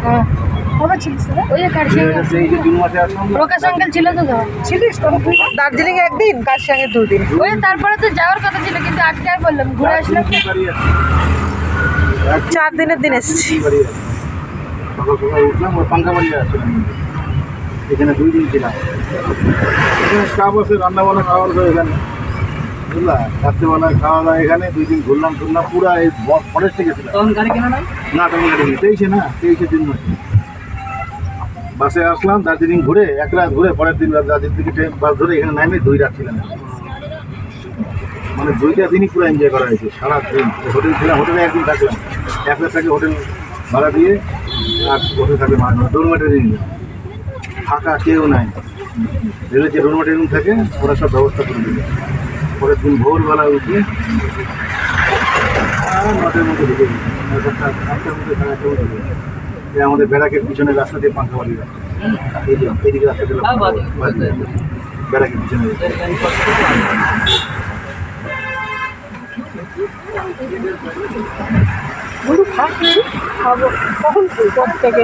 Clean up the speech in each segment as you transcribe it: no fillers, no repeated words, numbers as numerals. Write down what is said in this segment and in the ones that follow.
হ্যাঁ কবে ছিলিস ওই যে প্রকাশ আঙ্কেল ছিল তো ছিলিস দার্জিলিং একদিন কার সঙ্গে দুদিন ওই তারপরে তো যাওয়ার কথা ছিল কিন্তু আজকে আর বললাম ঘুরে আসলাম 4 দিনের দিন এসেছি উঠলাম ওই পাঙ্কা বাড়ি আসছিলাম এখানে 2 দিন ছিলাম এখানে স্টাফ আছে রান্নাবান্না খাওয়া দাওয়া এখানে বুঝলা রাত্রেবেলা খাওয়া দাওয়া এখানে 2 দিন ঘুরলাম পুরো এই ফরেস্টে গেছিলাম তখন গাড়ি কেনা না তখন গাড়ি কিনে 23 দিন বাসে আসলাম দার্জিলিং ঘুরে 1 রাত ঘুরে পরের দিন দার্জিলিং থেকে ট্রেন বাস ধরে এখানে নামে 2 রাত ছিলাম মানে 2টা দিনই পুরো এনজয় করা হয়েছে সারা দিন হোটেল ছিলাম হোটেলে একদিন থাকলাম 1 রাত থেকে হোটেল ভাড়া দিয়ে আর হোটেল থাকলে ডোরমেটারি নিলাম ফাঁকা কেউ নাই রেলের যে ডোরমেটারি রুম থাকে ওরা সব ব্যবস্থা করে দিল পরের দিন ভোরবেলা উঠে আর 9টার মধ্যে ঢুকে গেছি 9টার মধ্যে 8টার মধ্যে আমাদের ব্যারাকের পিছনে রাস্তা দিয়ে পাঙ্কা বাড়ি রাস্তা এইদিকে রাস্তা দিলাম ব্যারাকের পিছনে খাবো কখন থেকে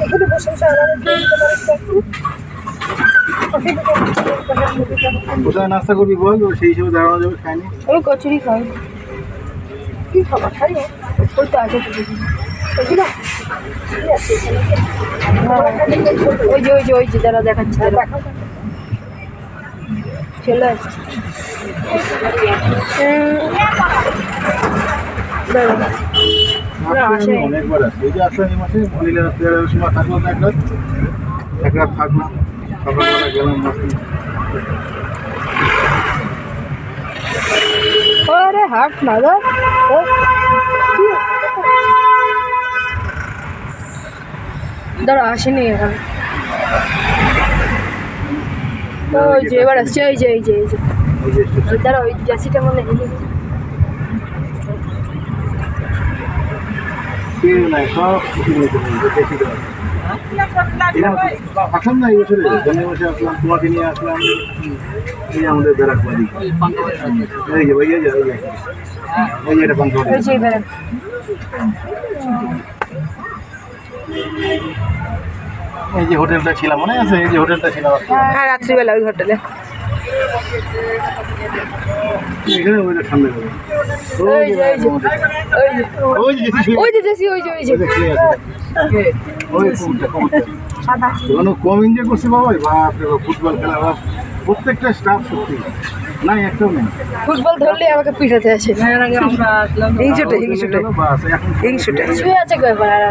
এখানে বসে কোথায় নাস্তা করবি বল সেই হিসেবে দাঁড়ানো যাবে খাইনি আমি কচুরি খাই কি খাবার খাই ওই তো আছে ওই যে যারা দেখাচ্ছে চলে আসছে অনেকবার আছে এই যে আসলে মাসে মহিলা সময় থাকলাম এক রাত থাকলাম সকালবেলা গেলাম अरे हाथ मारो इधर आशे नहीं है तो जे बड़ा जय जय जय इधर जैसी टाइम में नहीं सब আসলাম না এই বছরে জন্মে বসে আসলাম তোমাকে নিয়ে আসলাম এই আমাদের ব্যারাক বাড়ি এই যে ভাইয়া যে এই যে এটা পাঙ্কা বাড়ি এই যে হোটেলটা ছিলাম মনে আছে এই যে হোটেলটা ছিলাম হ্যাঁ রাত্রিবেলা ওই হোটেলে এখানে ওইটা ঠান্ডা করে কম এনজয় করছে বাবা বাপরে ফুটবল খেলা প্রত্যেকটা স্টাফ সত্যি নাই একটাও নেই ফুটবল ধরলে আমাকে পিঠাতে আছে হিংসুটে শুয়ে আছে